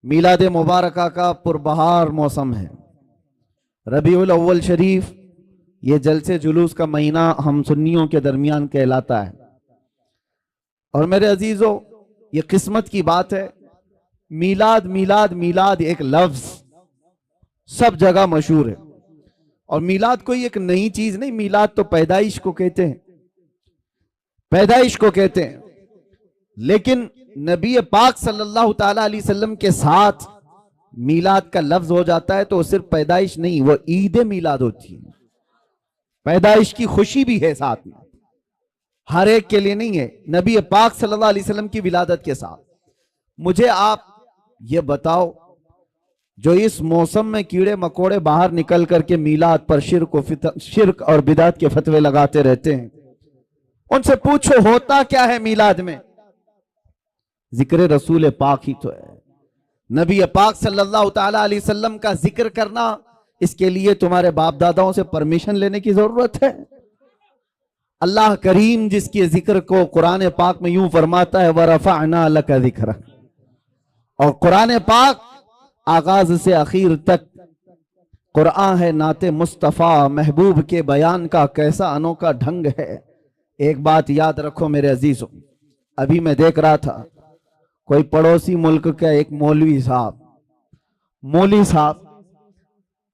میلاد مبارکہ کا پربہار موسم ہے۔ ربیع الاول شریف یہ جلسے جلوس کا مہینہ ہم سنیوں کے درمیان کہلاتا ہے، اور میرے عزیزو یہ قسمت کی بات ہے۔ میلاد میلاد میلاد ایک لفظ سب جگہ مشہور ہے، اور میلاد کوئی ایک نئی چیز نہیں، میلاد تو پیدائش کو کہتے ہیں، پیدائش کو کہتے ہیں۔ لیکن نبی پاک صلی اللہ تعالیٰ علیہ وسلم کے ساتھ میلاد کا لفظ ہو جاتا ہے تو وہ صرف پیدائش نہیں، وہ عید میلاد ہوتی ہے، پیدائش کی خوشی بھی ہے ساتھ میں، ہر ایک کے لیے نہیں ہے، نبی پاک صلی اللہ علیہ وسلم کی ولادت کے ساتھ۔ مجھے آپ یہ بتاؤ، جو اس موسم میں کیڑے مکوڑے باہر نکل کر کے میلاد پر شرک اور بدعت کے فتوے لگاتے رہتے ہیں، ان سے پوچھو ہوتا کیا ہے میلاد میں؟ ذکر رسول پاک ہی تو ہے، نبی پاک صلی اللہ تعالیٰ علیہ وسلم کا ذکر کرنا، اس کے لیے تمہارے باپ داداؤں سے پرمیشن لینے کی ضرورت ہے؟ اللہ کریم جس کے ذکر کو قرآن پاک میں یوں فرماتا ہے وَرَفَعْنَا لَكَ ذِكْرَكَ، اور قرآن پاک آغاز سے آخر تک قرآن ہے، نعت مصطفیٰ محبوب کے بیان کا کیسا انوکھا ڈھنگ ہے۔ ایک بات یاد رکھو میرے عزیزوں، ابھی میں دیکھ رہا تھا کوئی پڑوسی ملک کا ایک مولوی صاحب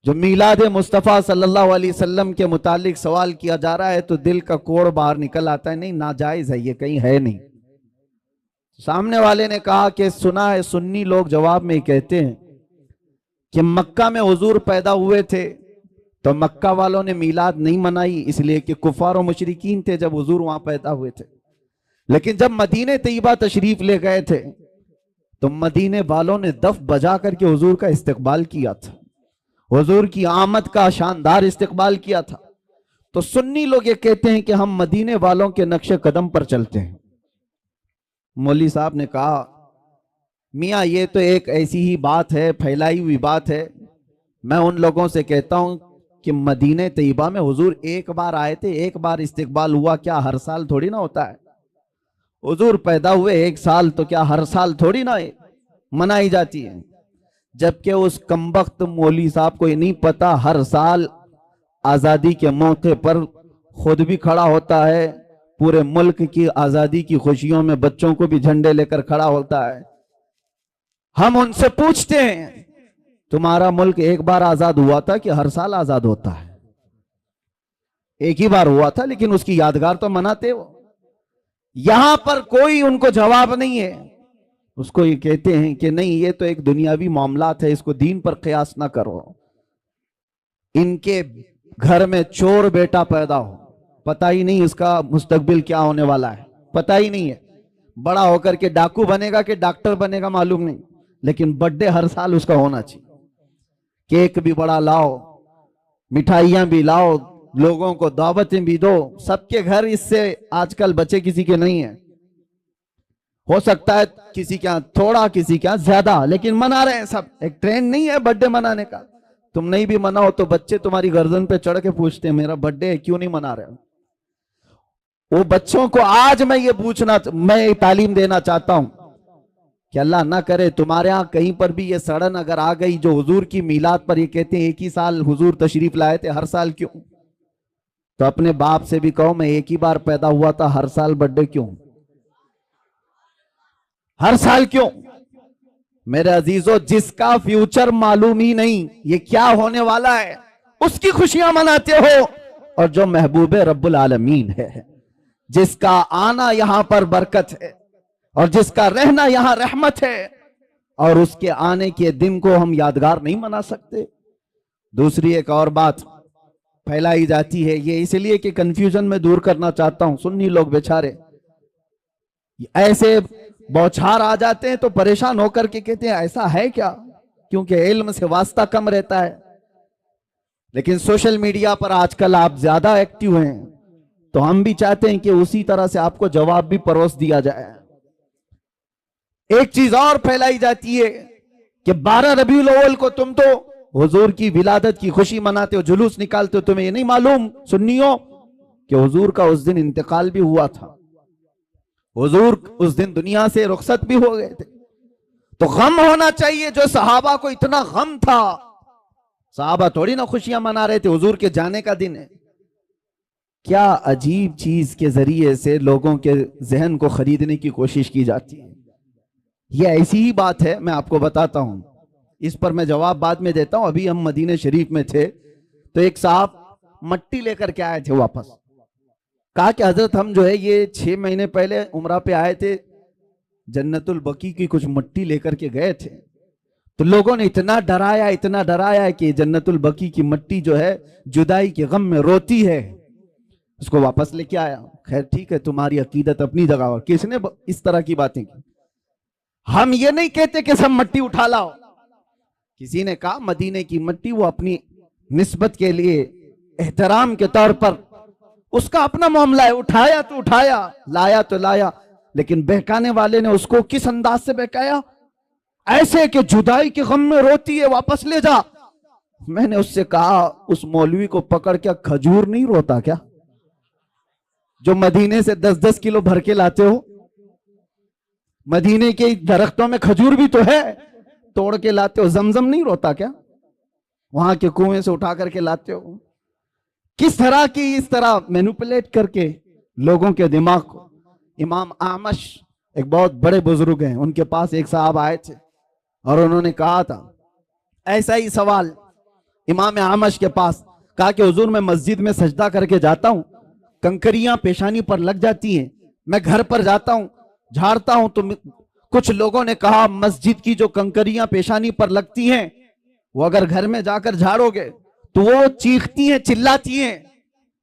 جو میلاد مصطفیٰ صلی اللہ علیہ وسلم کے متعلق سوال کیا جا رہا ہے تو دل کا کوڑ باہر نکل آتا ہے، نہیں ناجائز ہے، یہ کہیں ہے نہیں۔ سامنے والے نے کہا کہ سنا ہے سنی لوگ جواب میں کہتے ہیں کہ مکہ میں حضور پیدا ہوئے تھے تو مکہ والوں نے میلاد نہیں منائی، اس لیے کہ کفار و مشرکین تھے جب حضور وہاں پیدا ہوئے تھے، لیکن جب مدینہ طیبہ تشریف لے گئے تھے تو مدینہ والوں نے دف بجا کر کے حضور کا استقبال کیا تھا، حضور کی آمد کا شاندار استقبال کیا تھا۔ تو سنی لوگ یہ کہتے ہیں کہ ہم مدینہ والوں کے نقش قدم پر چلتے ہیں۔ مولوی صاحب نے کہا میاں یہ تو ایک ایسی ہی بات ہے، پھیلائی ہوئی بات ہے، میں ان لوگوں سے کہتا ہوں کہ مدینہ طیبہ میں حضور ایک بار آئے تھے، ایک بار استقبال ہوا، کیا ہر سال تھوڑی نہ ہوتا ہے؟ حضور پیدا ہوئے ایک سال تو کیا ہر سال تھوڑی نہ منائی جاتی ہے؟ جبکہ اس کمبخت مولوی صاحب کو یہ نہیں پتا ہر سال آزادی کے موقع پر خود بھی کھڑا ہوتا ہے، پورے ملک کی آزادی کی خوشیوں میں بچوں کو بھی جھنڈے لے کر کھڑا ہوتا ہے۔ ہم ان سے پوچھتے ہیں تمہارا ملک ایک بار آزاد ہوا تھا کہ ہر سال آزاد ہوتا ہے؟ ایک ہی بار ہوا تھا، لیکن اس کی یادگار تو مناتے ہو۔ یہاں پر کوئی ان کو جواب نہیں ہے، اس کو یہ کہتے ہیں کہ نہیں یہ تو ایک دنیاوی معاملات ہے، اس کو دین پر قیاس نہ کرو۔ ان کے گھر میں چور بیٹا پیدا ہو، پتہ ہی نہیں اس کا مستقبل کیا ہونے والا ہے، پتہ ہی نہیں ہے، بڑا ہو کر کے ڈاکو بنے گا کہ ڈاکٹر بنے گا معلوم نہیں، لیکن برتھڈے ہر سال اس کا ہونا چاہیے، کیک بھی بڑا لاؤ، مٹھائیاں بھی لاؤ، لوگوں کو دعوتیں بھی دو۔ سب کے گھر اس سے آج کل بچے کسی کے نہیں ہیں، ہو سکتا ہے کسی کے ہاں تھوڑا کسی کے ہاں زیادہ، لیکن منا رہے ہیں سب۔ ایک ٹرینڈ نہیں ہے برتھڈے منانے کا، تم نہیں بھی مناؤ تو بچے تمہاری گردن پہ چڑھ کے پوچھتے ہیں میرا برتھڈے ہے کیوں نہیں منا رہے؟ وہ بچوں کو آج میں تعلیم دینا چاہتا ہوں کہ اللہ نہ کرے تمہارے ہاں کہیں پر بھی یہ سڑن اگر آ گئی جو حضور کی میلاد پر یہ کہتے ہیں ایک ہی سال حضور تشریف لائے تھے، ہر سال کیوں؟ تو اپنے باپ سے بھی کہو میں ایک ہی بار پیدا ہوا تھا، ہر سال برتھڈے کیوں؟ ہر سال کیوں؟ میرے عزیزو جس کا فیوچر معلوم ہی نہیں یہ کیا ہونے والا ہے، اس کی خوشیاں مناتے ہو، اور جو محبوب رب العالمین ہے، جس کا آنا یہاں پر برکت ہے اور جس کا رہنا یہاں رحمت ہے، اور اس کے آنے کے دن کو ہم یادگار نہیں منا سکتے۔ دوسری ایک اور بات پھیلائی جاتی ہے، یہ اس لیے کہ کنفیوژن میں دور کرنا چاہتا ہوں، سنی لوگ بیچارے ایسے بوچھار آ جاتے ہیں تو پریشان ہو کر کے کہتے ہیں ایسا ہے کیا، کیونکہ علم سے واسطہ کم رہتا ہے، لیکن سوشل میڈیا پر آج کل آپ زیادہ ایکٹیو ہیں تو ہم بھی چاہتے ہیں کہ اسی طرح سے آپ کو جواب بھی پروس دیا جائے۔ ایک چیز اور پھیلائی جاتی ہے کہ 12 ربیع الاول کو تم تو حضور کی ولادت کی خوشی مناتے ہو، جلوس نکالتے ہو، تمہیں یہ نہیں معلوم سنیوں کہ حضور کا اس دن انتقال بھی ہوا تھا، حضور اس دن دنیا سے رخصت بھی ہو گئے تھے۔ تو غم ہونا چاہیے جو صحابہ کو اتنا غم تھا. صحابہ تھوڑی نہ خوشیاں منا رہے تھے، حضور کے جانے کا دن ہے. کیا عجیب چیز کے ذریعے سے لوگوں کے ذہن کو خریدنے کی کوشش کی جاتی ہے. یہ ایسی ہی بات ہے، میں آپ کو بتاتا ہوں، اس پر میں جواب بعد میں دیتا ہوں. ابھی ہم مدینہ شریف میں تھے تو ایک صاحب مٹی لے کر کے آئے تھے واپس. کہا کہ حضرت ہم جو ہے یہ 6 مہینے پہلے عمرہ پہ آئے تھے، جنت البقیع کی کچھ مٹی لے کر کے گئے تھے، تو لوگوں نے اتنا ڈرایا کہ جنت البقیع کی مٹی جو ہے جدائی کے غم میں روتی ہے، اس کو واپس لے کے آیا. خیر ٹھیک ہے، تمہاری عقیدت اپنی جگہ. اور کس نے اس طرح کی باتیں کی؟ ہم یہ نہیں کہتے کہ سب مٹی اٹھا لاؤ. کسی نے کہا مدینے کی مٹی وہ اپنی نسبت کے لیے احترام کے طور پر اس کا اپنا معاملہ ہے، اٹھایا تو اٹھایا، لایا تو لایا. لیکن بہکانے والے نے اس کو کس انداز سے بہکایا؟ ایسے کہ جدائی کے غم میں روتی ہے، واپس لے جا. میں نے اس سے کہا اس مولوی کو پکڑ کے کھجور نہیں روتا کیا جو مدینے سے 10-10 کلو بھر کے لاتے ہو؟ مدینے کے درختوں میں کھجور بھی تو ہے، توڑ کے لاتے ہو. زمزم نہیں روتا کیا وہاں کے کنویں سے اٹھا کر کے لاتے ہو؟ کس طرح کی اس طرح مینوپولیٹ کر کے لوگوں کے دماغ کو. امام اعمش ایک بہت بڑے بزرگ ہیں، ان کے پاس ایک صاحب آئے تھے اور انہوں نے کہا تھا ایسا ہی سوال امام اعمش کے پاس. کہا کہ حضور میں مسجد میں سجدہ کر کے جاتا ہوں، کنکریاں پیشانی پر لگ جاتی ہیں، میں گھر پر جاتا ہوں جھاڑتا ہوں تو کچھ لوگوں نے کہا مسجد کی جو کنکریاں پیشانی پر لگتی ہیں وہ اگر گھر میں جا کر جھاڑو گے تو وہ چیختی ہیں، چلاتی ہیں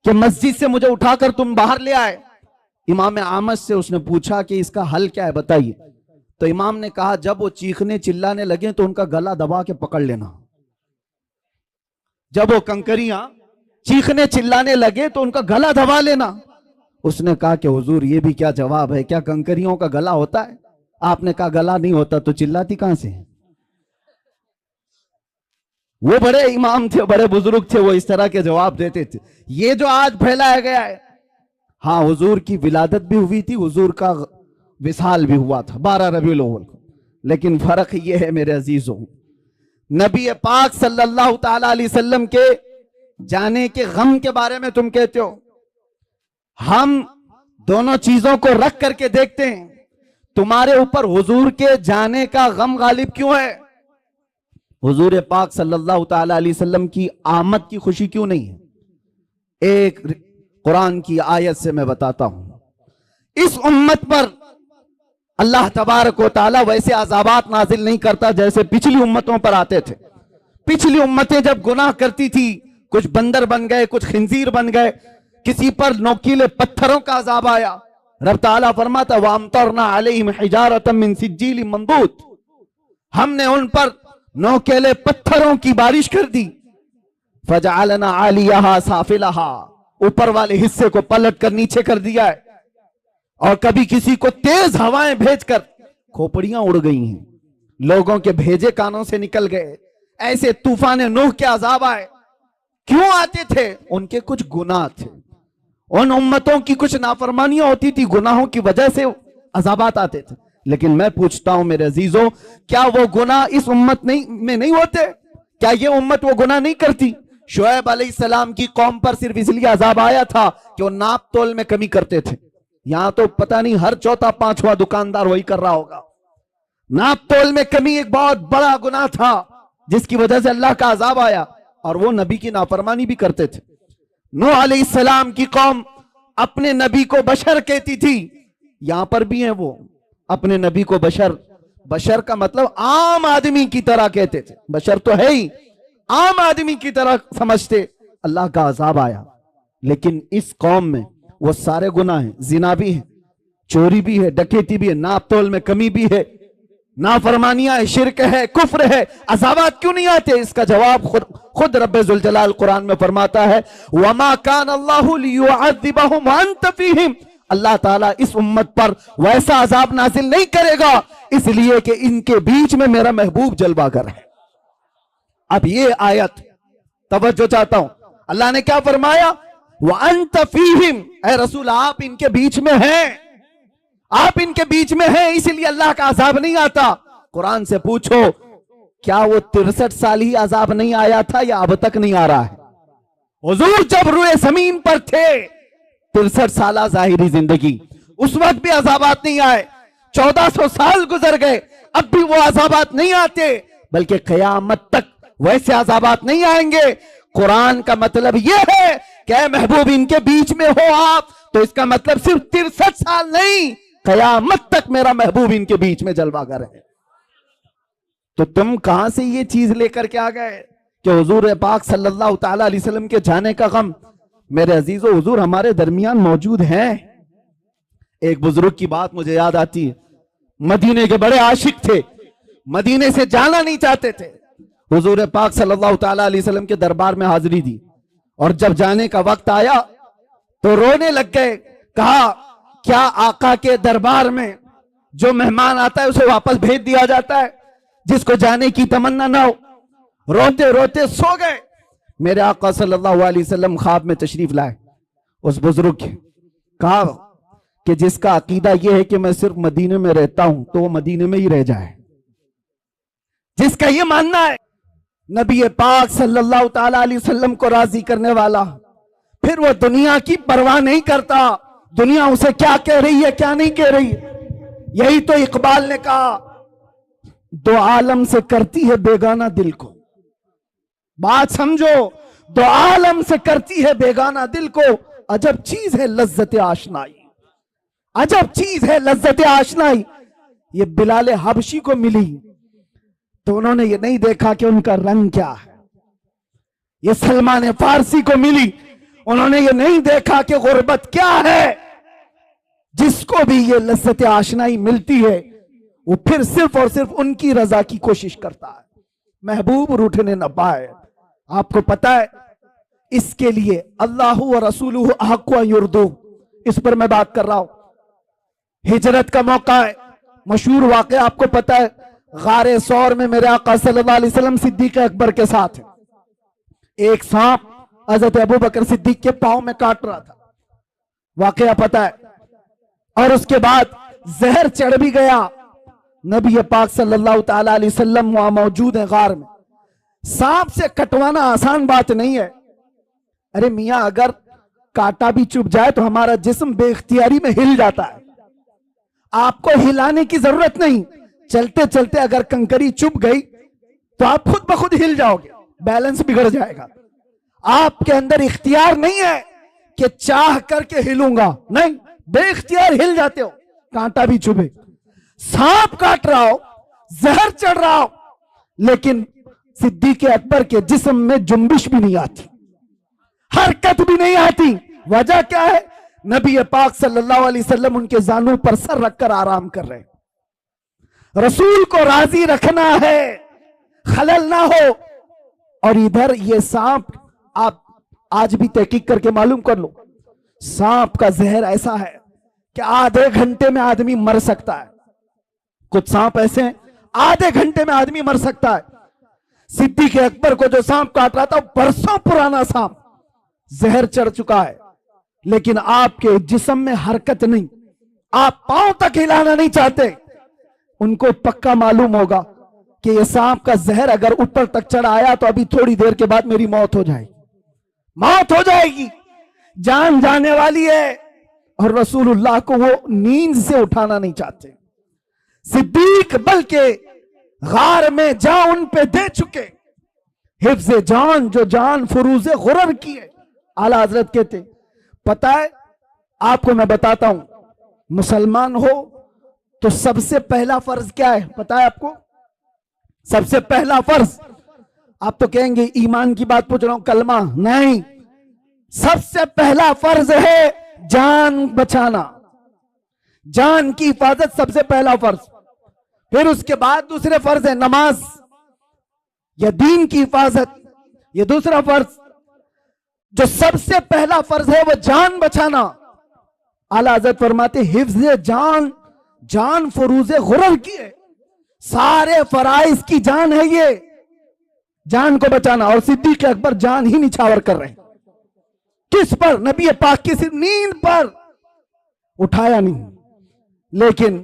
کہ مسجد سے مجھے اٹھا کر تم باہر لے آئے. امام اعمش سے اس نے پوچھا کہ اس کا حل کیا ہے بتائیے. تو امام نے کہا جب وہ چیخنے چلانے لگے تو ان کا گلا دبا کے پکڑ لینا. جب وہ کنکریاں چیخنے چلانے لگے تو ان کا گلا دبا لینا. اس نے کہا کہ حضور یہ بھی کیا جواب ہے، کیا کنکریوں کا گلا ہوتا ہے؟ آپ نے کہا گلا نہیں ہوتا تو چلاتی کہاں سے؟ وہ بڑے امام تھے، بڑے بزرگ تھے، وہ اس طرح کے جواب دیتے تھے. یہ جو آج پھیلایا گیا ہے، ہاں حضور کی ولادت بھی ہوئی تھی، حضور کا وصال بھی ہوا تھا 12 ربیع الاول کو. لیکن فرق یہ ہے میرے عزیزوں، نبی پاک صلی اللہ تعالی علیہ وسلم کے جانے کے غم کے بارے میں تم کہتے ہو. ہم دونوں چیزوں کو رکھ کر کے دیکھتے ہیں، تمہارے اوپر حضور کے جانے کا غم غالب کیوں ہے؟ حضور پاک صلی اللہ تعالی علیہ وسلم کی آمد کی خوشی کیوں نہیں ہے؟ ایک قرآن کی آیت سے میں بتاتا ہوں. اس امت پر اللہ تبارک و تعالی ویسے عذابات نازل نہیں کرتا جیسے پچھلی امتوں پر آتے تھے. پچھلی امتیں جب گناہ کرتی تھی، کچھ بندر بن گئے، کچھ خنزیر بن گئے، کسی پر نوکیلے پتھروں کا عذاب آیا. رب تعالیٰ فرماتا وَأَمْطَرْنَا عَلَيْهِمْ حِجَارَةً مِّن سِجِّيلٍ مَّنضُودٍ، ہم نے ان پر نوکیلے پتھروں کی بارش کر دی. فَجَعَلْنَا عَالِيَهَا سَافِلَهَا، اوپر والے حصے کو پلٹ کر نیچے کر دیا ہے. اور کبھی کسی کو تیز ہوائیں بھیج کر کھوپڑیاں اڑ گئی ہیں، لوگوں کے بھیجے کانوں سے نکل گئے. ایسے طوفان نوح کے عذاب آئے. کیوں آتے تھے؟ ان کے کچھ گناہ تھے، ان امتوں کی کچھ نافرمانیاں ہوتی تھی، گناہوں کی وجہ سے عذابات آتے تھے. لیکن میں پوچھتا ہوں میرے عزیزوں، کیا وہ گناہ اس امت میں نہیں ہوتے؟ کیا یہ امت وہ گناہ نہیں کرتی؟ شعیب علیہ السلام کی قوم پر صرف اس لیے عذاب آیا تھا کہ وہ ناپ تول میں کمی کرتے تھے. یہاں تو پتہ نہیں ہر چوتھا پانچواں دکاندار وہی کر رہا ہوگا. ناپ تول میں کمی ایک بہت بڑا گناہ تھا جس کی وجہ سے اللہ کا عذاب آیا، اور وہ نبی کی نافرمانی بھی کرتے تھے. نوح علیہ السلام کی قوم اپنے نبی کو بشر کہتی تھی. یہاں پر بھی ہیں وہ اپنے نبی کو بشر. بشر کا مطلب عام آدمی کی طرح کہتے تھے، بشر تو ہے ہی، عام آدمی کی طرح سمجھتے. اللہ کا عذاب آیا. لیکن اس قوم میں وہ سارے گناہ ہیں، زنا بھی ہے، چوری بھی ہے، ڈکیتی بھی ہے، ناپ تول میں کمی بھی ہے، نافرمانیاں ہے، شرک ہے، کفر ہے. عذابات کیوں نہیں آتے؟ اس کا جواب خود رب ذوالجلال قرآن میں فرماتا ہے وَمَا كَانَ اللَّهُ لِيُعَذِّبَهُمْ وَأَنْتَ فِيهِمْ، اللہ تعالیٰ اس امت پر ویسا عذاب نازل نہیں کرے گا اس لیے کہ ان کے بیچ میں میرا محبوب جلوہ گر ہے. اب یہ آیت توجہ چاہتا ہوں، اللہ نے کیا فرمایا؟ وَأَنْتَ فِيهِمْ، اے رسول آپ ان کے بیچ میں ہیں، آپ ان کے بیچ میں ہیں، اس لیے اللہ کا عذاب نہیں آتا. قرآن سے پوچھو کیا وہ 63 سال ہی عذاب نہیں آیا تھا یا اب تک نہیں آ رہا ہے؟ حضور جب روئے زمین پر تھے 63 سالہ ظاہری زندگی، اس وقت بھی عذابات نہیں آئے، 1400 سال گزر گئے اب بھی وہ عذابات نہیں آتے، بلکہ قیامت تک ویسے عذابات نہیں آئیں گے۔ قرآن کا مطلب یہ ہے کہ اے محبوب ان کے بیچ میں ہو آپ، تو اس کا مطلب صرف 63 سال نہیں، قیامت تک میرا محبوب ان کے بیچ میں جلوہ گر ہے۔ تو تم کہاں سے یہ چیز لے کر کے آ گئے کہ حضور پاک صلی اللہ تعالیٰ علیہ وسلم کے جانے کا غم؟ میرے عزیزو، حضور ہمارے درمیان موجود ہیں۔ ایک بزرگ کی بات مجھے یاد آتی ہے، مدینے کے بڑے عاشق تھے، مدینے سے جانا نہیں چاہتے تھے، حضور پاک صلی اللہ تعالیٰ علیہ وسلم کے دربار میں حاضری دی، اور جب جانے کا وقت آیا تو رونے لگ گئے۔ کہا کیا آقا کے دربار میں جو مہمان آتا ہے اسے واپس بھیج دیا جاتا ہے جس کو جانے کی تمنا نہ ہو؟ روتے روتے سو گئے۔ میرے آقا صلی اللہ علیہ وسلم خواب میں تشریف لائے اس بزرگ کے، کہا کہ جس کا عقیدہ یہ ہے کہ میں صرف مدینے میں رہتا ہوں تو وہ مدینے میں ہی رہ جائے، جس کا یہ ماننا ہے نبی پاک صلی اللہ تعالیٰ علیہ وسلم کو راضی کرنے والا، پھر وہ دنیا کی پرواہ نہیں کرتا دنیا اسے کیا کہہ رہی ہے کیا نہیں کہہ رہی۔ یہی تو اقبال نے کہا دو عالم سے کرتی ہے بیگانہ دل کو، بات سمجھو، دو عالم سے کرتی ہے بیگانہ دل کو، عجب چیز ہے لذت آشنائی، عجب چیز ہے لذت آشنائی۔ یہ بلال حبشی کو ملی تو انہوں نے یہ نہیں دیکھا کہ ان کا رنگ کیا ہے، یہ سلمان فارسی کو ملی انہوں نے یہ نہیں دیکھا کہ غربت کیا ہے۔ جس کو بھی یہ لذت آشنائی ملتی ہے وہ پھر صرف اور صرف ان کی رضا کی کوشش کرتا ہے، محبوب روٹھنے نہ پائے۔ آپ کو پتا ہے اس کے لیے اللہ و رسولہ احق ان یردوہ، اس پر میں بات کر رہا ہوں۔ ہجرت کا موقع ہے، مشہور واقعہ آپ کو پتا ہے، غار ثور میں میرے آقا صلی اللہ علیہ وسلم صدیق اکبر کے ساتھ ایک سانپ حضرت ابو بکر صدیق کے پاؤں میں کاٹ رہا تھا، واقعہ پتا ہے، اور اس کے بعد زہر چڑھ بھی گیا۔ نبی پاک صلی اللہ تعالیٰ علیہ وسلم وہاں موجود ہیں غار میں۔ سانپ سے کٹوانا آسان بات نہیں ہے، ارے میاں اگر کاٹا بھی چپ جائے تو ہمارا جسم بے اختیاری میں ہل جاتا ہے، آپ کو ہلانے کی ضرورت نہیں، چلتے چلتے اگر کنکری چپ گئی تو آپ خود بخود ہل جاؤ گے، بیلنس بگڑ جائے گا۔ آپ کے اندر اختیار نہیں ہے کہ چاہ کر کے ہلوں گا، نہیں، بے اختیار ہل جاتے ہو، کانٹا بھی چبھے، سانپ کاٹ رہا ہو، زہر چڑھ رہا ہو، لیکن صدیق اکبر کے جسم میں جنبش بھی نہیں آتی، حرکت بھی نہیں آتی۔ وجہ کیا ہے؟ نبی پاک صلی اللہ علیہ وسلم ان کے زانوں پر سر رکھ کر آرام کر رہے ہیں، رسول کو راضی رکھنا ہے، خلل نہ ہو۔ اور ادھر یہ سانپ، آپ آج بھی تحقیق کر کے معلوم کر لو، سانپ کا زہر ایسا ہے کہ آدھے گھنٹے میں آدمی مر سکتا ہے، کچھ سانپ ایسے ہیں آدھے گھنٹے میں آدمی مر سکتا ہے۔ صدیق اکبر کو جو سانپ کاٹ رہا تھا وہ برسوں پرانا سانپ، زہر چڑھ چکا ہے، لیکن آپ کے جسم میں حرکت نہیں، آپ پاؤں تک ہلانا نہیں چاہتے۔ ان کو پکا معلوم ہوگا کہ یہ سانپ کا زہر اگر اوپر تک چڑھ آیا تو ابھی تھوڑی دیر کے بعد میری موت ہو جائے گی، موت ہو جائے گی، جان جانے والی ہے، اور رسول اللہ کو وہ نیند سے اٹھانا نہیں چاہتے۔ صدیق بلکہ غار میں جان ان پہ دے چکے، حفظ جان جو جان فروز غرر کی ہے۔ اعلیٰ حضرت کہتے پتہ ہے آپ کو، میں بتاتا ہوں، مسلمان ہو تو سب سے پہلا فرض کیا ہے پتہ ہے آپ کو؟ سب سے پہلا فرض، آپ تو کہیں گے ایمان کی بات پوچھ رہا ہوں، کلمہ نہیں، سب سے پہلا فرض ہے جان بچانا، جان کی حفاظت سب سے پہلا فرض۔ پھر اس کے بعد دوسرے فرض ہے نماز یا دین کی حفاظت، یہ دوسرا فرض۔ جو سب سے پہلا فرض ہے وہ جان بچانا، اعلیٰ حضرت فرماتے حفظ جان، جان فروز غرر کی ہے، سارے فرائض کی جان ہے یہ، جان کو بچانا۔ اور صدیق اکبر جان ہی نچھاور کر رہے ہیں، کس پر؟ نبی پاک کی صرف نیند پر، اٹھایا نہیں، لیکن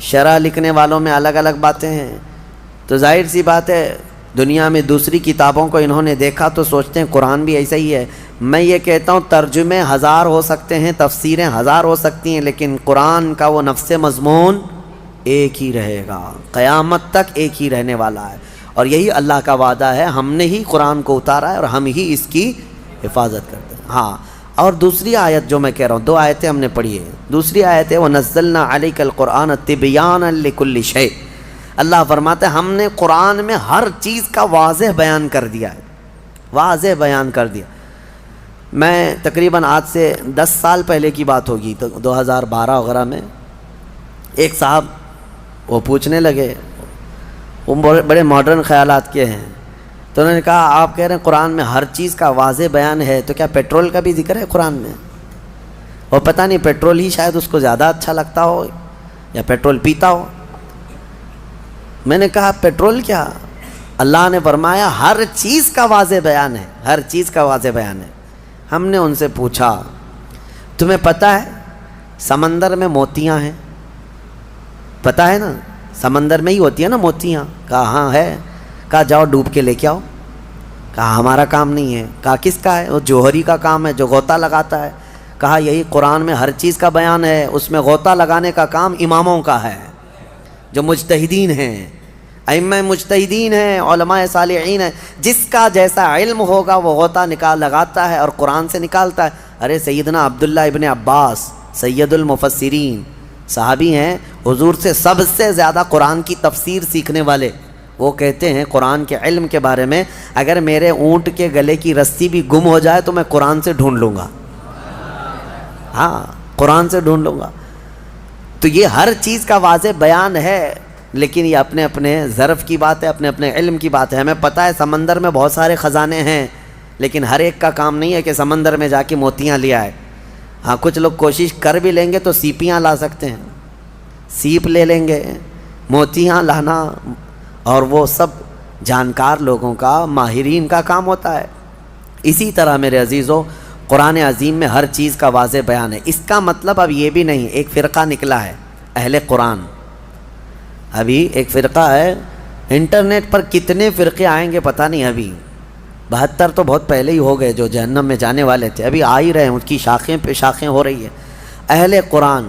شرح لکھنے والوں میں الگ الگ باتیں ہیں، تو ظاہر سی بات ہے دنیا میں دوسری کتابوں کو انہوں نے دیکھا تو سوچتے ہیں قرآن بھی ایسا ہی ہے۔ میں یہ کہتا ہوں ترجمے 1000 ہو سکتے ہیں، تفسیریں 1000 ہو سکتی ہیں، لیکن قرآن کا وہ نفس مضمون ایک ہی رہے گا، قیامت تک ایک ہی رہنے والا ہے، اور یہی اللہ کا وعدہ ہے۔ ہم نے ہی قرآن کو اتارا ہے اور ہم ہی اس کی حفاظت کرتے ہیں۔ ہاں، اور دوسری آیت جو میں کہہ رہا ہوں، 2 آیتیں ہم نے پڑھی ہے۔ دوسری آیت ہے وَنَزَّلْنَا عَلَيْكَ الْقُرْآنَ تِبْيَانًا لِكُلِّ شَيْءٍ۔ اللہ فرماتا ہے ہم نے قرآن میں ہر چیز کا واضح بیان کر دیا ہے، واضح بیان کر دیا۔ میں تقریباً آج سے 10 سال پہلے کی بات ہوگی، تو 2012 وغیرہ میں ایک صاحب وہ پوچھنے لگے، وہ بڑے ماڈرن خیالات کے ہیں، تو انہوں نے کہا آپ کہہ رہے ہیں قرآن میں ہر چیز کا واضح بیان ہے، تو کیا پیٹرول کا بھی ذکر ہے قرآن میں؟ اور پتہ نہیں پیٹرول ہی شاید اس کو زیادہ اچھا لگتا ہو یا پیٹرول پیتا ہو۔ میں نے کہا پیٹرول کیا، اللہ نے فرمایا ہر چیز کا واضح بیان ہے، ہر چیز کا واضح بیان ہے۔ ہم نے ان سے پوچھا تمہیں پتہ ہے سمندر میں موتیاں ہیں؟ پتہ ہے نا، سمندر میں ہی ہوتی ہے نا موتیاں۔ کہا ہاں ہے۔ کہا جاؤ ڈوب کے لے کے آؤ۔ کہا ہمارا کام نہیں ہے۔ کہا کس کا ہے؟ وہ جوہری کا کام ہے جو غوطہ لگاتا ہے۔ کہا یہی قرآن میں ہر چیز کا بیان ہے، اس میں غوطہ لگانے کا کام اماموں کا ہے جو مجتہدین ہیں، ائمہ مجتہدین ہیں، علماء صالحین ہیں، جس کا جیسا علم ہوگا وہ غوطہ لگاتا ہے اور قرآن سے نکالتا ہے۔ ارے سیدنا عبداللہ ابن عباس سید المفسرین صحابی ہیں، حضور سے سب سے زیادہ قرآن کی تفسیر سیکھنے والے، وہ کہتے ہیں قرآن کے علم کے بارے میں اگر میرے اونٹ کے گلے کی رسی بھی گم ہو جائے تو میں قرآن سے ڈھونڈ لوں گا، ہاں قرآن سے ڈھونڈ لوں گا۔ تو یہ ہر چیز کا واضح بیان ہے، لیکن یہ اپنے اپنے ظرف کی بات ہے، اپنے اپنے علم کی بات ہے۔ ہمیں پتہ ہے سمندر میں بہت سارے خزانے ہیں، لیکن ہر ایک کا کام نہیں ہے کہ سمندر میں جا کے موتیاں لے آئے۔ ہاں کچھ لوگ کوشش کر بھی لیں گے تو سیپیاں لا سکتے ہیں، سیپ لے لیں گے، موتیاں لانا اور وہ سب جانکار لوگوں کا، ماہرین کا کام ہوتا ہے۔ اسی طرح میرے عزیزو قرآن عظیم میں ہر چیز کا واضح بیان ہے۔ اس کا مطلب اب یہ بھی نہیں، ایک فرقہ نکلا ہے اہل قرآن، ابھی ایک فرقہ ہے، انٹرنیٹ پر کتنے فرقے آئیں گے پتہ نہیں، ابھی 72 تو بہت پہلے ہی ہو گئے جو جہنم میں جانے والے تھے، ابھی آ ہی رہے ہیں، ان کی شاخیں پہ شاخیں ہو رہی ہے۔ اہل قرآن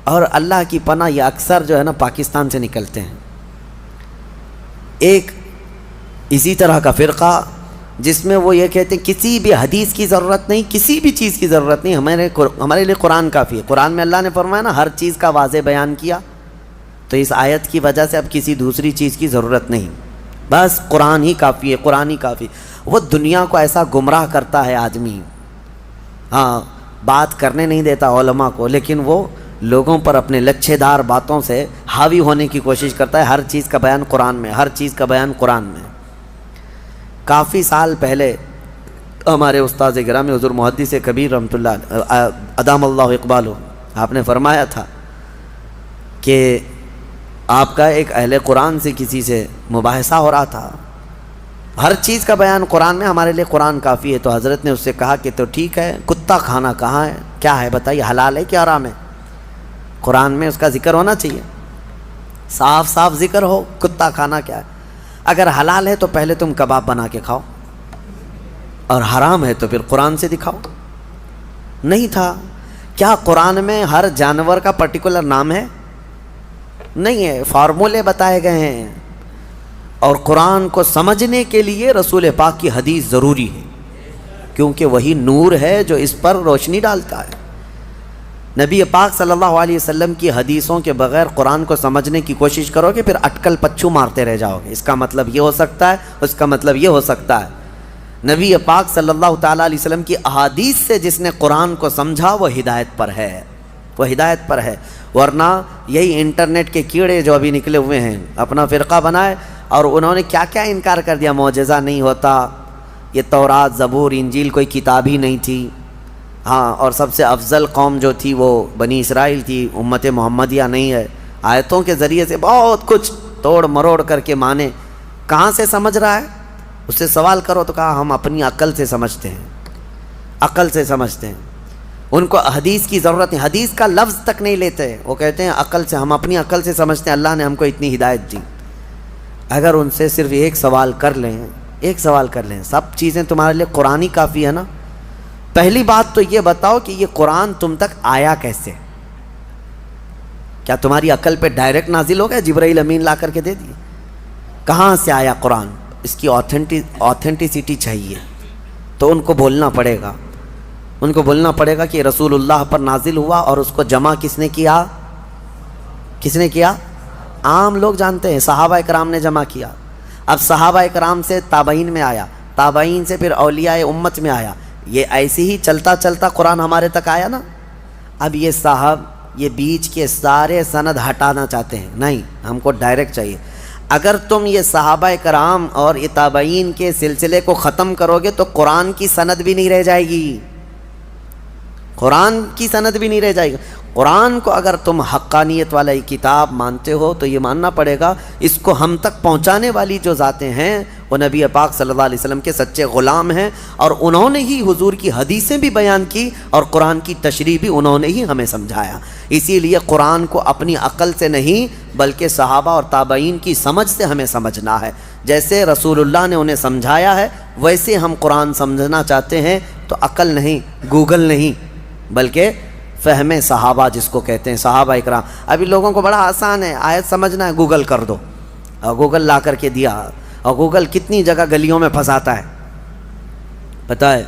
اور اللہ کی پناہ یہ اکثر جو ہے نا پاکستان سے نکلتے ہیں۔ ایک اسی طرح کا فرقہ جس میں وہ یہ کہتے ہیں کسی بھی حدیث کی ضرورت نہیں، کسی بھی چیز کی ضرورت نہیں، ہمارے لیے قرآن کافی ہے۔ قرآن میں اللہ نے فرمایا نا ہر چیز کا واضح بیان کیا، تو اس آیت کی وجہ سے اب کسی دوسری چیز کی ضرورت نہیں، بس قرآن ہی کافی ہے، قرآن ہی کافی۔ وہ دنیا کو ایسا گمراہ کرتا ہے آدمی، ہاں بات کرنے نہیں دیتا علماء کو، لیکن وہ لوگوں پر اپنے لچھے دار باتوں سے حاوی ہونے کی کوشش کرتا ہے۔ ہر چیز کا بیان قرآن میں، ہر چیز کا بیان قرآن میں۔ کافی سال پہلے ہمارے استاد گرامی حضور محدث کبیر رحمۃ اللہ ادام اللہ اقبالہ، آپ نے فرمایا تھا کہ آپ کا ایک اہل قرآن سے کسی سے مباحثہ ہو رہا تھا، ہر چیز کا بیان قرآن میں، ہمارے لیے قرآن کافی ہے۔ تو حضرت نے اس سے کہا کہ تو ٹھیک ہے، کتا کھانا کہاں ہے، کیا ہے بتائیے، حلال ہے کہ حرام ہے؟ قرآن میں اس کا ذکر ہونا چاہیے، صاف صاف ذکر ہو، کتا کھانا کیا ہے۔ اگر حلال ہے تو پہلے تم کباب بنا کے کھاؤ، اور حرام ہے تو پھر قرآن سے دکھاؤ۔ نہیں تھا۔ کیا قرآن میں ہر جانور کا پرٹیکولر نام ہے؟ نہیں ہے، فارمولے بتائے گئے ہیں، اور قرآن کو سمجھنے کے لیے رسول پاک کی حدیث ضروری ہے، کیونکہ وہی نور ہے جو اس پر روشنی ڈالتا ہے۔ نبی پاک صلی اللہ علیہ وسلم کی حدیثوں کے بغیر قرآن کو سمجھنے کی کوشش کرو گے پھر اٹکل پچھو مارتے رہ جاؤ گے، اس کا مطلب یہ ہو سکتا ہے، اس کا مطلب یہ ہو سکتا ہے۔ نبی پاک صلی اللہ تعالیٰ علیہ وسلم کی احادیث سے جس نے قرآن کو سمجھا وہ ہدایت پر ہے، وہ ہدایت پر ہے۔ ورنہ یہی انٹرنیٹ کے کیڑے جو ابھی نکلے ہوئے ہیں اپنا فرقہ بنائے، اور انہوں نے کیا کیا انکار کر دیا، معجزہ نہیں ہوتا، یہ تورات زبور انجیل کوئی کتاب ہی نہیں تھی، ہاں، اور سب سے افضل قوم جو تھی وہ بنی اسرائیل تھی، امت محمدیہ نہیں ہے۔ آیتوں کے ذریعے سے بہت کچھ توڑ مروڑ کر کے مانے۔ کہاں سے سمجھ رہا ہے؟ اس سے سوال کرو تو کہا ہم اپنی عقل سے سمجھتے ہیں، عقل سے سمجھتے ہیں۔ ان کو حدیث کی ضرورت نہیں، حدیث کا لفظ تک نہیں لیتے، وہ کہتے ہیں عقل سے، ہم اپنی عقل سے سمجھتے ہیں اللہ نے ہم کو اتنی ہدایت دی۔ اگر ان سے صرف ایک سوال کر لیں، ایک سوال کر لیں، سب چیزیں تمہارے لیے قرآن ہی کافی ہے نا؟ پہلی بات تو یہ بتاؤ کہ یہ قرآن تم تک آیا کیسے؟ کیا تمہاری عقل پہ ڈائریکٹ نازل ہو گیا، جبرائیل امین لا کر کے دے دیے؟ کہاں سے آیا قرآن؟ اس کی آتھینٹسٹی چاہیے، تو ان کو بولنا پڑے گا، ان کو بولنا پڑے گا کہ رسول اللہ پر نازل ہوا اور اس کو جمع کس نے کیا؟ کس نے کیا؟ عام لوگ جانتے ہیں، صحابہ اکرام نے جمع کیا۔ اب صحابہ اکرام سے تابعین میں آیا، تابعین سے پھر اولیاء امت میں آیا، یہ ایسے ہی چلتا چلتا قرآن ہمارے تک آیا نا۔ اب یہ صاحب یہ بیچ کے سارے سند ہٹانا چاہتے ہیں، نہیں، ہم کو ڈائریکٹ چاہیے۔ اگر تم یہ صحابہ کرام اور یہ تابعین کے سلسلے کو ختم کرو گے تو قرآن کی سند بھی نہیں رہ جائے گی، قرآن کی سند بھی نہیں رہ جائے گی۔ قرآن کو اگر تم حقانیت والا کتاب مانتے ہو تو یہ ماننا پڑے گا اس کو ہم تک پہنچانے والی جو ذاتیں ہیں وہ نبی پاک صلی اللہ علیہ وسلم کے سچے غلام ہیں، اور انہوں نے ہی حضور کی حدیثیں بھی بیان کی اور قرآن کی تشریح بھی انہوں نے ہی ہمیں سمجھایا۔ اسی لیے قرآن کو اپنی عقل سے نہیں بلکہ صحابہ اور تابعین کی سمجھ سے ہمیں سمجھنا ہے۔ جیسے رسول اللہ نے انہیں سمجھایا ہے ویسے ہم قرآن سمجھنا چاہتے ہیں، تو عقل نہیں، گوگل نہیں، بلکہ فہم صحابہ جس کو کہتے ہیں، صحابہ اکرام۔ ابھی لوگوں کو بڑا آسان ہے، آیت سمجھنا ہے گوگل کر دو، اور گوگل لا کر کے دیا، اور گوگل کتنی جگہ گلیوں میں پھنساتا ہے پتہ ہے،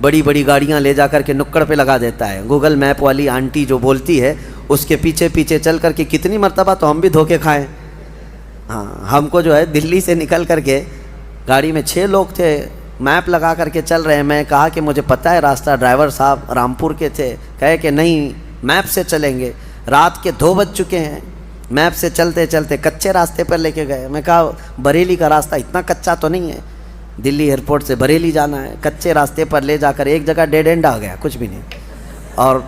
بڑی بڑی گاڑیاں لے جا کر کے نکڑ پہ لگا دیتا ہے۔ گوگل میپ والی آنٹی جو بولتی ہے اس کے پیچھے پیچھے چل کر کے کتنی مرتبہ تو ہم بھی دھوکے کھائیں۔ ہاں، ہم کو جو ہے دلی سے نکل کر کے گاڑی میں 6 لوگ تھے، میپ لگا کر کے چل رہے ہیں، میں کہا کہ مجھے پتہ ہے راستہ، ڈرائیور صاحب رامپور کے تھے، کہے کہ نہیں میپ سے چلیں گے۔ رات کے 2 بج چکے ہیں، میپ سے چلتے چلتے کچے راستے پر لے کے گئے۔ میں کہا بریلی کا راستہ اتنا کچا تو نہیں ہے، دلی ایئرپورٹ سے بریلی جانا ہے، کچے راستے پر لے جا کر ایک جگہ ڈیڈ اینڈ آ گیا، کچھ بھی نہیں، اور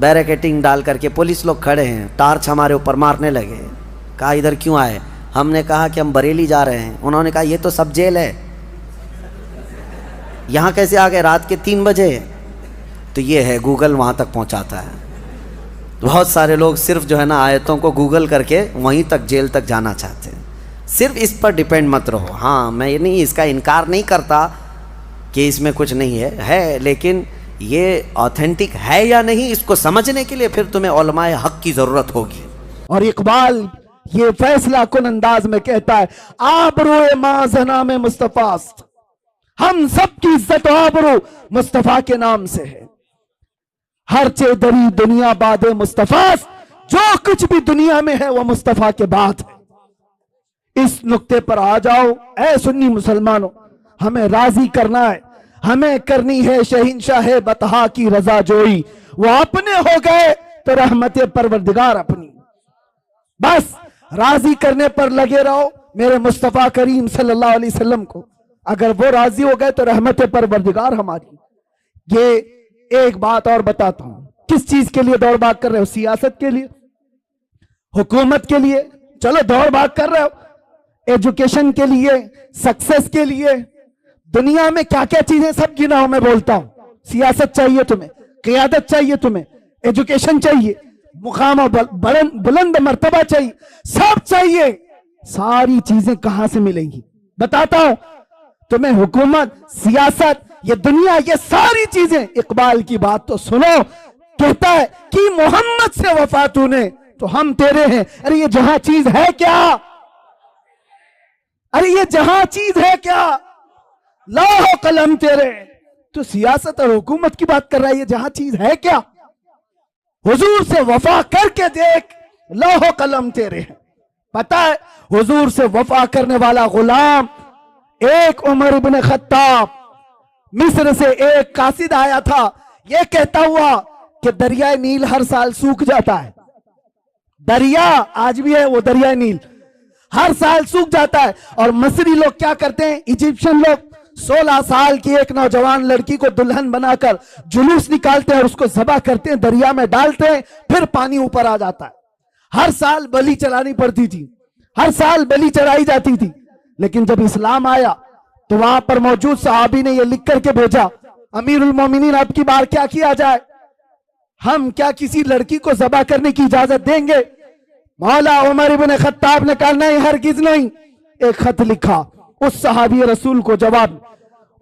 بیریکیٹنگ ڈال کر کے پولیس لوگ کھڑے ہیں، ٹارچ ہمارے اوپر مارنے لگے۔ کہا ادھر کیوں آئے؟ ہم نے کہا کہ ہم بریلی جا رہے ہیں۔ انہوں نے کہا یہ تو سب جیل ہے، یہاں کیسے آ گئے؟ رات کے 3 بجے۔ تو یہ ہے گوگل وہاں تک پہنچاتا ہے۔ بہت سارے لوگ صرف جو ہے نا آیتوں کو گوگل کر کے وہیں تک جیل تک جانا چاہتے ہیں۔ صرف اس پر ڈیپینڈ مت رہو۔ ہاں، میں یہ نہیں اس کا انکار نہیں کرتا کہ اس میں کچھ نہیں ہے، لیکن یہ آتھینٹک ہے یا نہیں اس کو سمجھنے کے لیے پھر تمہیں علماء حق کی ضرورت ہوگی۔ اور اقبال یہ فیصلہ کن انداز میں کہتا ہے، آبرو ماں زنا میں مصطفیٰ است، ہم سب کی عزت و آبرو مصطفیٰ کے نام سے ہے، ہر چے دری دنیا باد مصطفیٰ است، جو کچھ بھی دنیا میں ہے وہ مصطفیٰ کے بعد ہے۔ اس نقطے پر آ جاؤ اے سنی مسلمانوں، ہمیں راضی کرنا ہے، ہمیں کرنی ہے شہنشاہ بطحا کی رضا جوئی، وہ اپنے ہو گئے تو رحمت پروردگار اپنی، بس راضی کرنے پر لگے رہو میرے مصطفیٰ کریم صلی اللہ علیہ وسلم کو، اگر وہ راضی ہو گئے تو رحمت پروردگار ہماری۔ یہ ایک بات اور بتاتا ہوں، کس چیز کے لیے دوڑ بھاگ کر رہے ہو؟ سیاست کے لیے، حکومت کے لیے، چلو دوڑ بھاگ کر رہے ہو، ایجوکیشن کے لیے، سکسس کے لیے، دنیا میں کیا کیا چیزیں سب گناؤں میں بولتا ہوں۔ سیاست چاہیے تمہیں، قیادت چاہیے تمہیں، ایجوکیشن چاہیے، مقام و بلند مرتبہ چاہیے، سب چاہیے۔ ساری چیزیں کہاں سے ملیں گی؟ بتاتا ہوں تمہیں، حکومت، سیاست، یہ دنیا، یہ ساری چیزیں۔ اقبال کی بات تو سنو، کہتا ہے کہ محمد سے وفا تو نے تو ہم تیرے ہیں۔ ارے یہ جہاں چیز ہے کیا؟ ارے یہ جہاں چیز ہے کیا؟ لوح و قلم تیرے، تو سیاست اور حکومت کی بات کر رہا ہے، یہ جہاں چیز ہے کیا؟ حضور سے وفا کر کے دیکھ، لوح و قلم تیرے ہیں۔ پتہ ہے حضور سے وفا کرنے والا غلام ایک عمر ابن خطاب، مصر سے ایک قاصد آیا تھا، یہ کہتا ہوا کہ دریائے نیل ہر سال سوکھ جاتا ہے، دریا آج بھی ہے وہ دریائے نیل، ہر سال سوکھ جاتا ہے، اور مصری لوگ کیا کرتے ہیں، ایجپشن لوگ 16 سال کی ایک نوجوان لڑکی کو دلہن بنا کر جلوس نکالتے ہیں اور اس کو ذبح کرتے ہیں، دریا میں ڈالتے ہیں، پھر پانی اوپر آ جاتا ہے۔ ہر سال بلی چلانی پڑتی تھی، ہر سال بلی چڑھائی جاتی تھی، لیکن جب اسلام آیا تو وہاں پر موجود صحابی نے یہ لکھ کر کے بھیجا، امیر المومنین اب کی بار کیا کیا جائے؟ ہم کیا کسی لڑکی کو ذبح کرنے کی اجازت دیں گے؟ مولا عمر ابن خطاب نے کہا نہیں، ہرگز نہیں۔ ایک خط لکھا اس صحابی رسول کو جواب،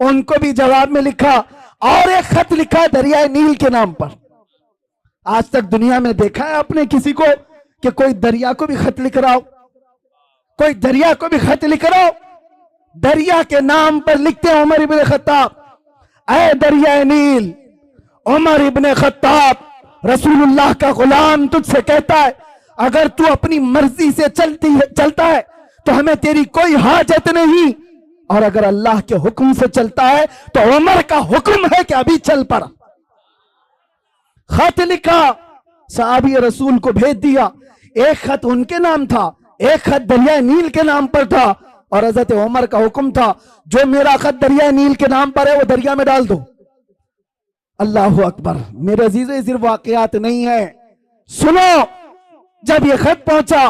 ان کو بھی جواب میں لکھا، اور ایک خط لکھا دریائے نیل کے نام پر۔ آج تک دنیا میں دیکھا ہے آپ نے کسی کو کہ کوئی دریا کو بھی خط لکھ رہا ہو؟ کوئی دریا کو بھی خط لکھ رہا ہو؟ دریا کے نام پر لکھتے ہیں عمر ابن خطاب، اے دریائے نیل، عمر ابن خطاب رسول اللہ کا غلام تجھ سے کہتا ہے اگر تو اپنی مرضی سے چلتا ہے تو ہمیں تیری کوئی حاجت نہیں، اور اگر اللہ کے حکم سے چلتا ہے تو عمر کا حکم ہے کہ ابھی چل پڑا۔ خط لکھا، صحابی رسول کو بھیج دیا۔ ایک خط ان کے نام تھا، ایک خط دریائے نیل کے نام پر تھا، اور حضرت عمر کا حکم تھا جو میرا خط دریائے نیل کے نام پر ہے وہ دریا میں ڈال دو۔ اللہ اکبر۔ میرے عزیزو، یہ صرف واقعات نہیں ہے، سنو۔ جب یہ خط پہنچا،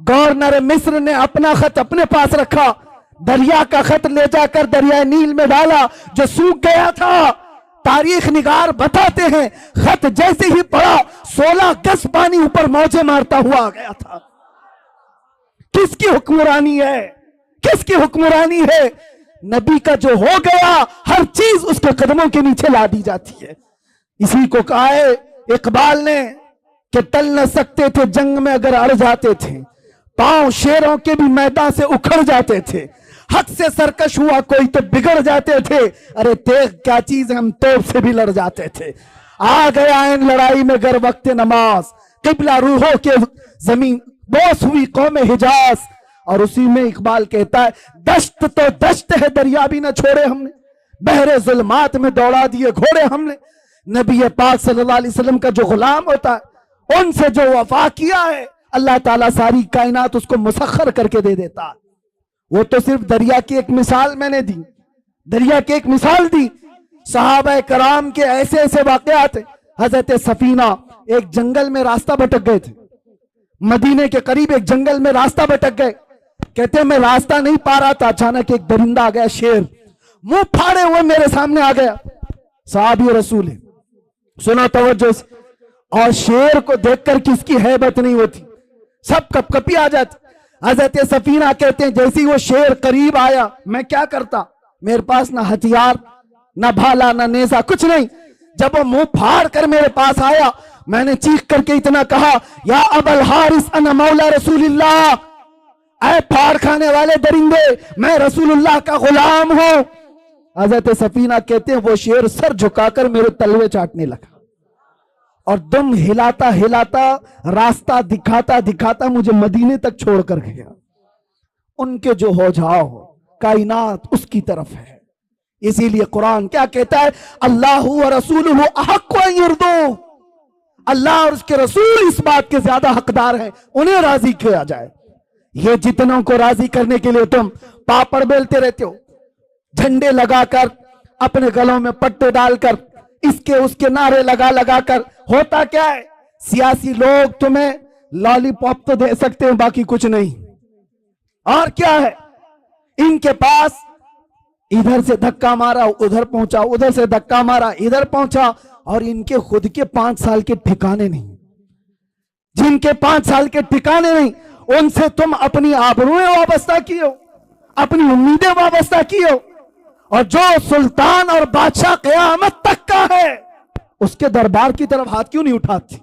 گورنر مصر نے اپنا خط اپنے پاس رکھا، دریا کا خط لے جا کر دریائے نیل میں ڈالا جو سوکھ گیا تھا۔ تاریخ نگار بتاتے ہیں خط جیسے ہی پڑا 16 گز پانی اوپر موجیں مارتا ہوا آ گیا تھا۔ کس کی حکمرانی ہے؟ کس کی حکمرانی ہے؟ نبی کا جو ہو گیا ہر چیز اس کے قدموں کے نیچے لا دی جاتی ہے۔ اسی کو کہا ہے اقبال نے کہ ٹل نہ سکتے تھے جنگ میں اگر اڑ جاتے تھے، پاؤں شیروں کے بھی میدان سے اکھڑ جاتے تھے، حق سے سرکش ہوا کوئی تو بگڑ جاتے تھے، ارے تیغ کیا چیز ہم توپ سے بھی لڑ جاتے تھے۔ آ گیا ان لڑائی میں گر وقت نماز، قبلہ روحوں کے زمین بوس ہوئی قوم حجاز۔ اور اسی میں اقبال کہتا ہے دشت تو دشت ہے دریا بھی نہ چھوڑے ہم نے، بحر ظلمات میں دوڑا دیے گھوڑے ہم نے۔ نبی پاک صلی اللہ علیہ وسلم کا جو غلام ہوتا ہے، ان سے جو وفا کیا ہے، اللہ تعالیٰ ساری کائنات اس کو مسخر کر کے دے دیتا ہے۔ وہ تو صرف دریا کی ایک مثال میں نے دی، دریا کی ایک مثال دی۔ صحابہ کرام کے ایسے ایسے واقعات ہیں۔ حضرت سفینہ ایک جنگل میں راستہ بھٹک گئے تھے، مدینے کے قریب ایک جنگل میں راستہ بھٹک گئے، کہتے ہیں میں راستہ نہیں پا رہا تھا، اچانک ایک درندہ آ گیا، شیر، منہ پھاڑے ہوئے میرے سامنے آ گیا۔ صحابی رسول ہے، سنو توجہ سے، اور شیر کو دیکھ کر کس کی ہیبت نہیں ہوتی، سب کپ کپی آ جاتی۔ حضرت سفینہ کہتے ہیں جیسی وہ شیر قریب آیا میں کیا کرتا، میرے پاس نہ ہتھیار، نہ بھالا، نہ نیزہ، کچھ نہیں۔ جب وہ منہ پھاڑ کر میرے پاس آیا، میں نے چیخ کر کے اتنا کہا یا ابا الحارث انا مولا رسول اللہ، اے پھاڑ کھانے والے درندے، میں رسول اللہ کا غلام ہوں۔ حضرت سفینہ کہتے ہیں وہ شیر سر جھکا کر میرے تلوے چاٹنے لگا، اور دم ہلاتا ہلاتا راستہ دکھاتا دکھاتا مجھے مدینے تک چھوڑ کر گیا۔ ان کے جو ہو جاؤ کائنات اس کی طرف ہے۔ اسی لیے قرآن کیا کہتا ہے، اللہ و رسولہ احق ان یرضوہ، اللہ اور اس کے رسول اس بات کے زیادہ حقدار ہیں انہیں راضی کیا جائے۔ یہ جتنوں کو راضی کرنے کے لیے تم پاپڑ بیلتے رہتے ہو، جھنڈے لگا کر، اپنے گلوں میں پٹے ڈال کر، اس کے نعرے لگا لگا کر، ہوتا کیا ہے؟ سیاسی لوگ تمہیں لالی پاپ تو دے سکتے ہیں، باقی کچھ نہیں۔ اور کیا ہے ان کے پاس؟ ادھر سے دھکا مارا ادھر پہنچا، ادھر سے دھکا مارا ادھر پہنچا، اور ان کے خود کے 5 سال کے ٹھکانے نہیں۔ جن کے 5 سال کے ٹھکانے نہیں، ان سے تم اپنی آبروئیں وابستہ کیے ہو، اپنی امیدیں وابستہ کیے ہو۔ اور جو سلطان اور بادشاہ قیامت تک کا ہے، اس کے دربار کی طرف ہاتھ کیوں نہیں اٹھاتی؟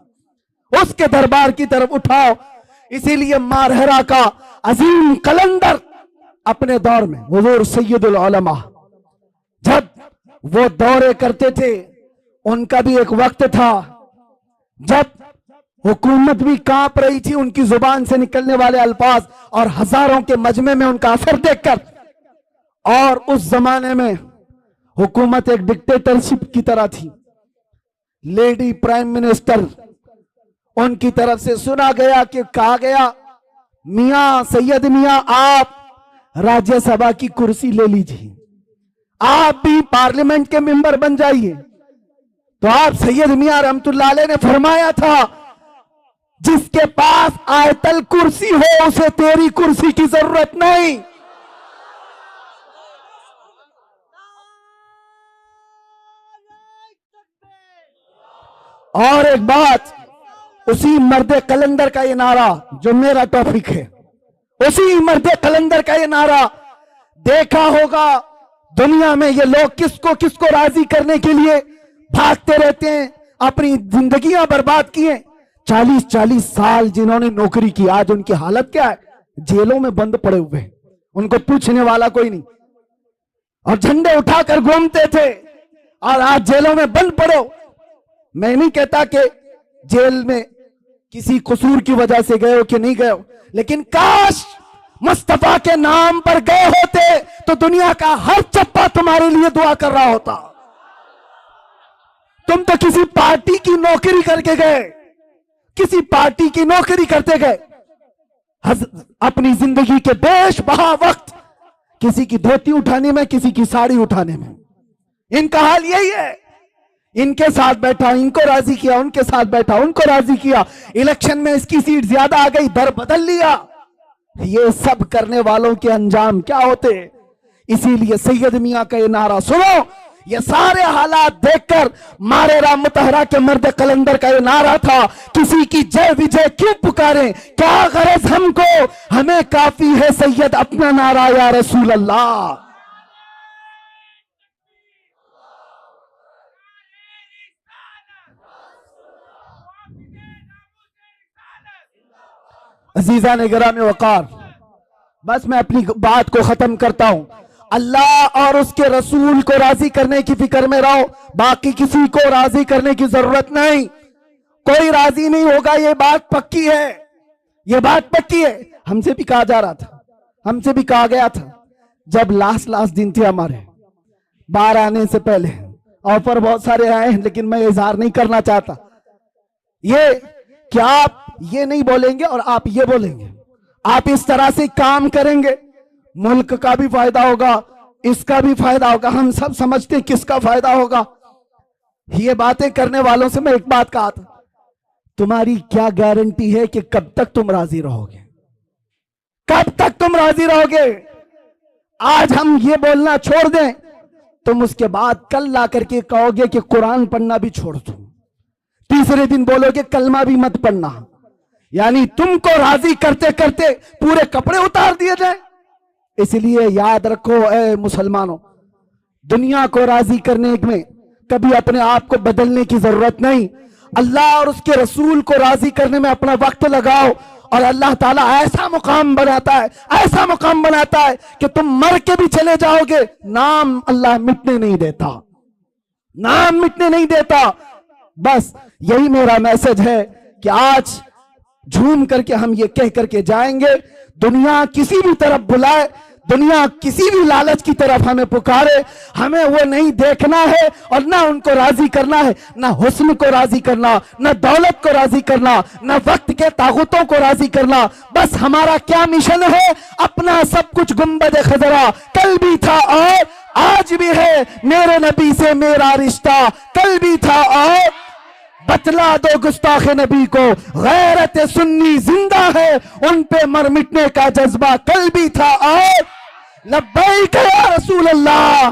اس کے دربار کی طرف اٹھاؤ۔ اسی لیے مارہرا کا عظیم قلندر اپنے دور میں حضور سید العلماء جب وہ دورے کرتے تھے، ان کا بھی ایک وقت تھا جب حکومت بھی کانپ رہی تھی ان کی زبان سے نکلنے والے الفاظ اور ہزاروں کے مجمع میں ان کا اثر دیکھ کر۔ اور اس زمانے میں حکومت ایک ڈکٹیٹرشپ کی طرح تھی، لیڈی پرائم منسٹر، ان کی طرف سے سنا گیا کہ کہا گیا میاں سید میاں آپ راجیہ سبھا کی کرسی لے لیجیے، آپ بھی پارلیمنٹ کے ممبر بن جائیے۔ تو آپ سید میاں رحمت اللہ علیہ نے فرمایا تھا جس کے پاس آیت الکرسی ہو اسے تیری کرسی کی ضرورت نہیں۔ اور ایک بات، اسی مرد قلندر کا یہ نعرہ جو میرا ٹاپک ہے، اسی مرد قلندر کا یہ نعرہ، دیکھا ہوگا دنیا میں یہ لوگ کس کو راضی کرنے کے لیے بھاگتے رہتے ہیں، اپنی زندگیاں برباد کی ہیں۔ 40 سال جنہوں نے نوکری کی، آج ان کی حالت کیا ہے؟ جیلوں میں بند پڑے ہوئے ہیں، ان کو پوچھنے والا کوئی نہیں، اور جھنڈے اٹھا کر گھومتے تھے اور آج جیلوں میں بند پڑو۔ میں نہیں کہتا کہ جیل میں کسی قصور کی وجہ سے گئے ہو کہ نہیں گئے ہو، لیکن کاش مصطفیٰ کے نام پر گئے ہوتے تو دنیا کا ہر چپا تمہارے لیے دعا کر رہا ہوتا۔ تم تو کسی پارٹی کی نوکری کر کے گئے، کسی پارٹی کی نوکری کرتے گئے، اپنی زندگی کے بیش بہا وقت کسی کی دھوتی اٹھانے میں، کسی کی ساڑی اٹھانے میں۔ ان کا حال یہی ہے، ان کے ساتھ بیٹھا ان کو راضی کیا، ان کے ساتھ بیٹھا ان کو راضی کیا، الیکشن میں اس کی سیٹ زیادہ آ گئی، در بدل لیا۔ یہ سب کرنے والوں کے انجام کیا ہوتے؟ اسی لیے سید میاں کا یہ نعرہ سنو، یہ سارے حالات دیکھ کر مارے رام متحرہ کے مرد قلندر کا یہ نعرہ تھا، کسی کی جے وجے کیوں پکاریں، کیا غرض ہم کو، ہمیں کافی ہے سید اپنا نعرہ یا رسول اللہ۔ عزیزان گرامی وقار، بس میں اپنی بات کو ختم کرتا ہوں۔ اللہ اور اس کے رسول کو راضی کرنے کی فکر میں رہو، باقی کسی کو راضی کرنے کی ضرورت نہیں، کوئی راضی نہیں ہوگا، یہ بات پکی ہے، یہ بات پکی ہے۔ ہم سے بھی کہا جا رہا تھا، ہم سے بھی کہا گیا تھا، جب لاسٹ دن تھے ہمارے باہر آنے سے پہلے، آفر بہت سارے آئے ہیں لیکن میں اظہار نہیں کرنا چاہتا، یہ کہ آپ یہ نہیں بولیں گے اور آپ یہ بولیں گے، آپ اس طرح سے کام کریں گے، ملک کا بھی فائدہ ہوگا، اس کا بھی فائدہ ہوگا، ہم سب سمجھتے ہیں کس کا فائدہ ہوگا۔ یہ باتیں کرنے والوں سے میں ایک بات کہا تھا، تمہاری کیا گارنٹی ہے کہ کب تک تم راضی رہو گے؟ کب تک تم راضی رہو گے؟ آج ہم یہ بولنا چھوڑ دیں، تم اس کے بعد کل لا کر کے کہو گے کہ قرآن پڑھنا بھی چھوڑ دو، تیسرے دن بولو گے کلمہ بھی مت پڑھنا، یعنی تم کو راضی کرتے کرتے پورے کپڑے اتار دیے جائیں۔ اس لیے یاد رکھو اے مسلمانوں، دنیا کو راضی کرنے میں کبھی اپنے آپ کو بدلنے کی ضرورت نہیں، اللہ اور اس کے رسول کو راضی کرنے میں اپنا وقت لگاؤ، اور اللہ تعالیٰ ایسا مقام بناتا ہے، ایسا مقام بناتا ہے کہ تم مر کے بھی چلے جاؤ گے، نام اللہ مٹنے نہیں دیتا، نام مٹنے نہیں دیتا۔ بس یہی میرا میسج ہے کہ آج جھوم کر کے ہم یہ کہہ کر کے جائیں گے، دنیا کسی بھی طرف بلائے، دنیا کسی بھی لالچ کی طرف ہمیں پکارے، ہمیں وہ نہیں دیکھنا ہے، اور نہ ان کو راضی کرنا ہے، نہ حسن کو راضی کرنا، نہ دولت کو راضی کرنا، نہ وقت کے طاغوتوں کو راضی کرنا۔ بس ہمارا کیا مشن ہے؟ اپنا سب کچھ گنبد خضرا، کل بھی تھا اور آج بھی ہے، میرے نبی سے میرا رشتہ، کل بھی تھا اور بتلا دو گستاخ نبی کو، غیرت سنی زندہ ہے، ان پہ مر مٹنے کا جذبہ کل بھی تھا اور لبیک یا رسول اللہ۔